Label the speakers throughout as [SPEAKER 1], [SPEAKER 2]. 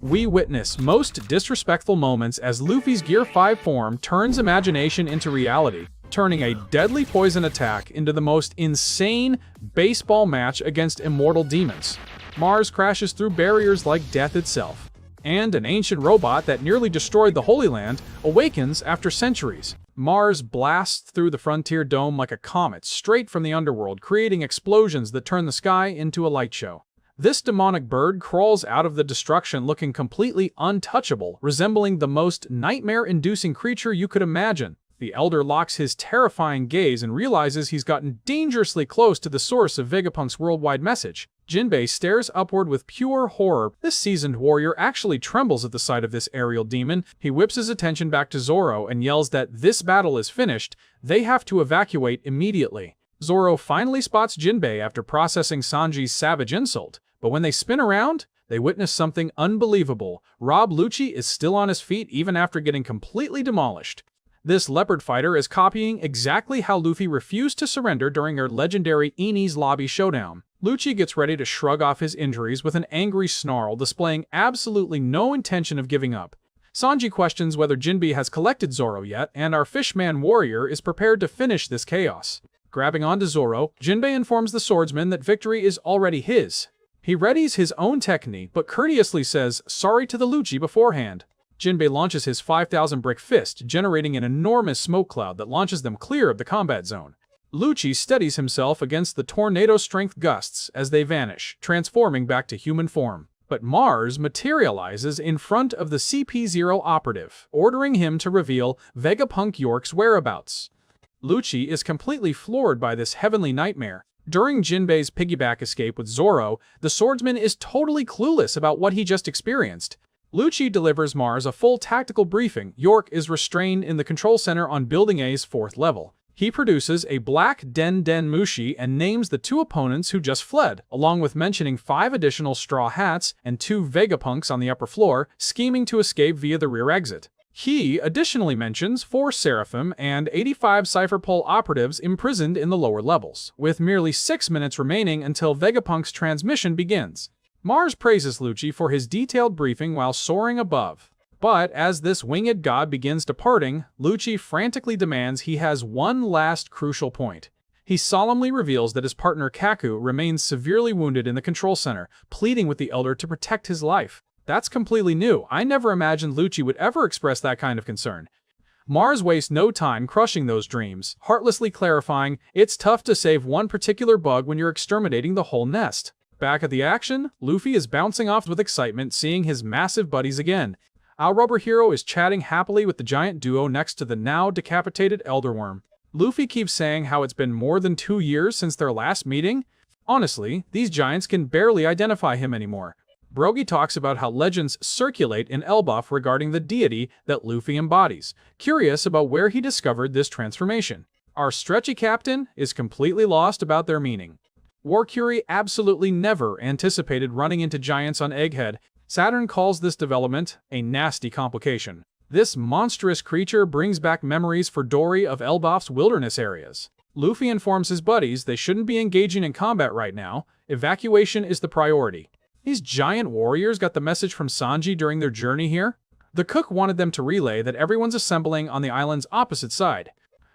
[SPEAKER 1] We witness most disrespectful moments as Luffy's Gear 5 form turns imagination into reality, turning a deadly poison attack into the most insane baseball match against immortal demons. Mars crashes through barriers like death itself, and an ancient robot that nearly destroyed the Holy Land awakens after centuries. Mars blasts through the Frontier Dome like a comet straight from the underworld, creating explosions that turn the sky into a light show. This demonic bird crawls out of the destruction looking completely untouchable, resembling the most nightmare-inducing creature you could imagine. The Elder locks his terrifying gaze and realizes he's gotten dangerously close to the source of Vegapunk's worldwide message. Jinbei stares upward with pure horror. This seasoned warrior actually trembles at the sight of this aerial demon. He whips his attention back to Zoro and yells that this battle is finished. They have to evacuate immediately. Zoro finally spots Jinbei after processing Sanji's savage insult, but when they spin around, they witness something unbelievable. Rob Lucci is still on his feet even after getting completely demolished. This leopard fighter is copying exactly how Luffy refused to surrender during their legendary Enies Lobby showdown. Lucci gets ready to shrug off his injuries with an angry snarl, displaying absolutely no intention of giving up. Sanji questions whether Jinbei has collected Zoro yet, and our Fishman warrior is prepared to finish this chaos. Grabbing onto Zoro, Jinbei informs the swordsman that victory is already his. He readies his own technique, but courteously says sorry to the Lucci beforehand. Jinbei launches his 5,000 brick fist, generating an enormous smoke cloud that launches them clear of the combat zone. Lucci steadies himself against the tornado-strength gusts as they vanish, transforming back to human form. But Mars materializes in front of the CP0 operative, ordering him to reveal Vegapunk York's whereabouts. Lucci is completely floored by this heavenly nightmare. During Jinbei's piggyback escape with Zoro, the swordsman is totally clueless about what he just experienced. Lucci delivers Mars a full tactical briefing. York is restrained in the control center on Building A's 4th level. He produces a black Den Den Mushi and names the 2 opponents who just fled, along with mentioning 5 additional Straw Hats and 2 Vegapunks on the upper floor, scheming to escape via the rear exit. He additionally mentions 4 Seraphim and 85 Cypher Pole operatives imprisoned in the lower levels, with merely 6 minutes remaining until Vegapunk's transmission begins. Mars praises Lucci for his detailed briefing while soaring above. But as this winged god begins departing, Lucci frantically demands he has one last crucial point. He solemnly reveals that his partner Kaku remains severely wounded in the control center, pleading with the Elder to protect his life. That's completely new. I never imagined Lucci would ever express that kind of concern. Mars wastes no time crushing those dreams, heartlessly clarifying, it's tough to save one particular bug when you're exterminating the whole nest. Back at the action, Luffy is bouncing off with excitement seeing his massive buddies again. Our rubber hero is chatting happily with the giant duo next to the now decapitated Elder Worm. Luffy keeps saying how it's been more than 2 years since their last meeting. Honestly, these giants can barely identify him anymore. Brogy talks about how legends circulate in Elbaf regarding the deity that Luffy embodies, curious about where he discovered this transformation. Our stretchy captain is completely lost about their meaning. Warcurie absolutely never anticipated running into giants on Egghead. Saturn calls this development a nasty complication. This monstrous creature brings back memories for Dory of Elbaf's wilderness areas. Luffy informs his buddies they shouldn't be engaging in combat right now. Evacuation is the priority. These giant warriors got the message from Sanji during their journey here. The cook wanted them to relay that everyone's assembling on the island's opposite side.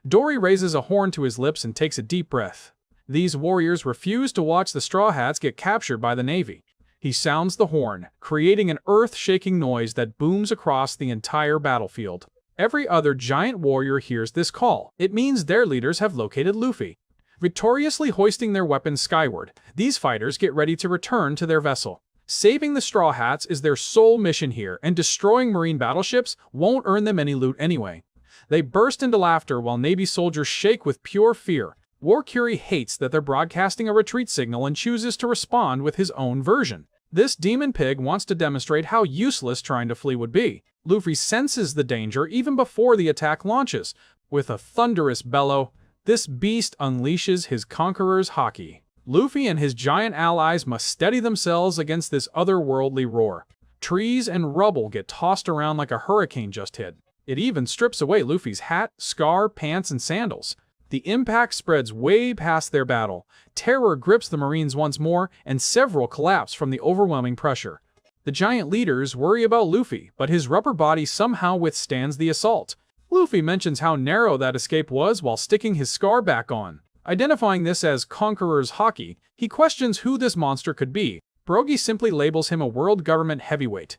[SPEAKER 1] Dory raises a horn to his lips and takes a deep breath. These warriors refuse to watch the Straw Hats get captured by the Navy. He sounds the horn, creating an earth-shaking noise that booms across the entire battlefield. Every other giant warrior hears this call. It means their leaders have located Luffy. Victoriously hoisting their weapons skyward, these fighters get ready to return to their vessel. Saving the Straw Hats is their sole mission here, and destroying marine battleships won't earn them any loot anyway. They burst into laughter while Navy soldiers shake with pure fear. Warcurie hates that they're broadcasting a retreat signal and chooses to respond with his own version. This demon pig wants to demonstrate how useless trying to flee would be. Luffy senses the danger even before the attack launches. With a thunderous bellow, this beast unleashes his conqueror's haki. Luffy and his giant allies must steady themselves against this otherworldly roar. Trees and rubble get tossed around like a hurricane just hit. It even strips away Luffy's hat, scar, pants, and sandals. The impact spreads way past their battle. Terror grips the Marines once more, and several collapse from the overwhelming pressure. The giant leaders worry about Luffy, but his rubber body somehow withstands the assault. Luffy mentions how narrow that escape was while sticking his scar back on. Identifying this as Conqueror's Haki, he questions who this monster could be. Brogy simply labels him a world government heavyweight.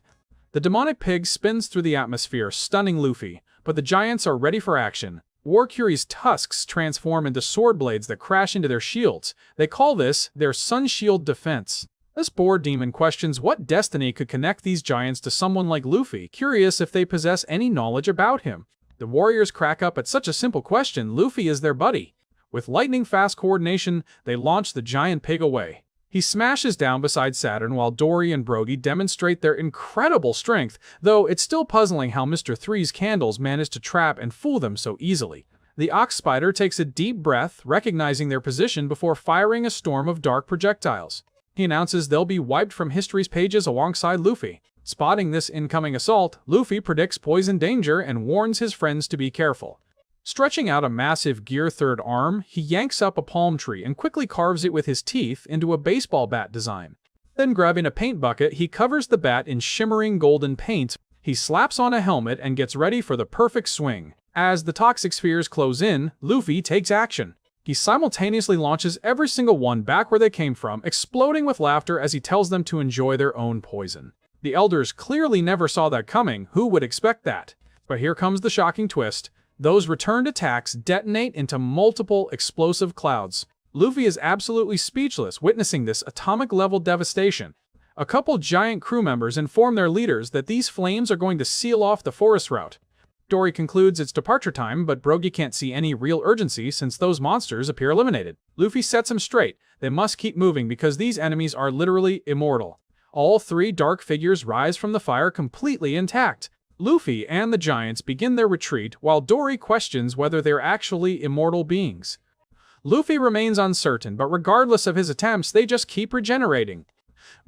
[SPEAKER 1] The demonic pig spins through the atmosphere, stunning Luffy, but the giants are ready for action. Warcury's tusks transform into sword blades that crash into their shields. They call this their Sun Shield defense. This boar demon questions what destiny could connect these giants to someone like Luffy, curious if they possess any knowledge about him. The warriors crack up at such a simple question. Luffy is their buddy. With lightning-fast coordination, they launch the giant pig away. He smashes down beside Saturn while Dory and Brogy demonstrate their incredible strength, though it's still puzzling how Mr. Three's candles manage to trap and fool them so easily. The Ox Spider takes a deep breath, recognizing their position before firing a storm of dark projectiles. He announces they'll be wiped from history's pages alongside Luffy. Spotting this incoming assault, Luffy predicts poison danger and warns his friends to be careful. Stretching out a massive gear third arm, he yanks up a palm tree and quickly carves it with his teeth into a baseball bat design. Then grabbing a paint bucket, he covers the bat in shimmering golden paint. He slaps on a helmet and gets ready for the perfect swing. As the toxic spheres close in, Luffy takes action. He simultaneously launches every single one back where they came from, exploding with laughter as he tells them to enjoy their own poison. The elders clearly never saw that coming. Who would expect that? But here comes the shocking twist. Those returned attacks detonate into multiple explosive clouds. Luffy is absolutely speechless witnessing this atomic-level devastation. A couple giant crew members inform their leaders that these flames are going to seal off the forest route. Dory concludes it's departure time, but Brogy can't see any real urgency since those monsters appear eliminated. Luffy sets him straight. They must keep moving because these enemies are literally immortal. All three dark figures rise from the fire completely intact. Luffy and the giants begin their retreat while Dory questions whether they're actually immortal beings. Luffy remains uncertain, but regardless of his attempts, they just keep regenerating.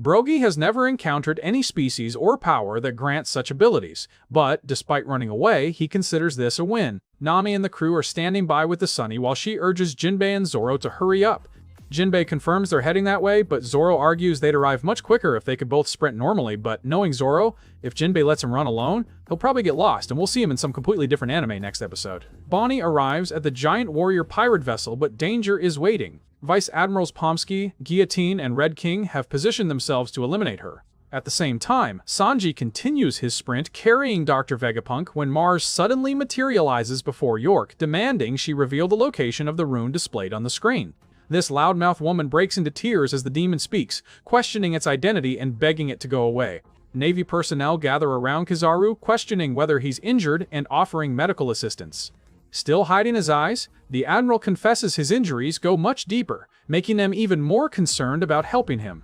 [SPEAKER 1] Brogy has never encountered any species or power that grants such abilities, but despite running away, he considers this a win. Nami and the crew are standing by with the Sunny while she urges Jinbei and Zoro to hurry up. Jinbei confirms they're heading that way, but Zoro argues they'd arrive much quicker if they could both sprint normally, but knowing Zoro, if Jinbei lets him run alone, he'll probably get lost, and we'll see him in some completely different anime next episode. Bonnie arrives at the giant warrior pirate vessel, but danger is waiting. Vice Admirals Pomsky, Guillotine, and Red King have positioned themselves to eliminate her. At the same time, Sanji continues his sprint carrying Dr. Vegapunk when Mars suddenly materializes before York, demanding she reveal the location of the rune displayed on the screen. This loudmouth woman breaks into tears as the demon speaks, questioning its identity and begging it to go away. Navy personnel gather around Kizaru, questioning whether he's injured and offering medical assistance. Still hiding his eyes, the Admiral confesses his injuries go much deeper, making them even more concerned about helping him.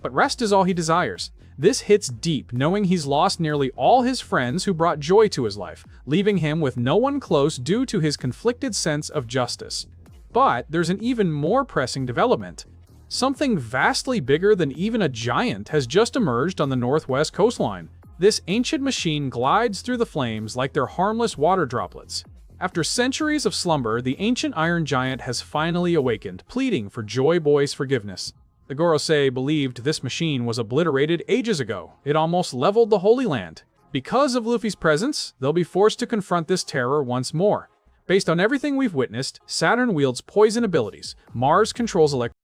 [SPEAKER 1] But rest is all he desires. This hits deep, knowing he's lost nearly all his friends who brought joy to his life, leaving him with no one close due to his conflicted sense of justice. But there's an even more pressing development. Something vastly bigger than even a giant has just emerged on the northwest coastline. This ancient machine glides through the flames like they're harmless water droplets. After centuries of slumber, the ancient iron giant has finally awakened, pleading for Joy Boy's forgiveness. The Gorosei believed this machine was obliterated ages ago. It almost leveled the Holy Land. Because of Luffy's presence, they'll be forced to confront this terror once more. Based on everything we've witnessed, Saturn wields poison abilities, Mars controls electricity,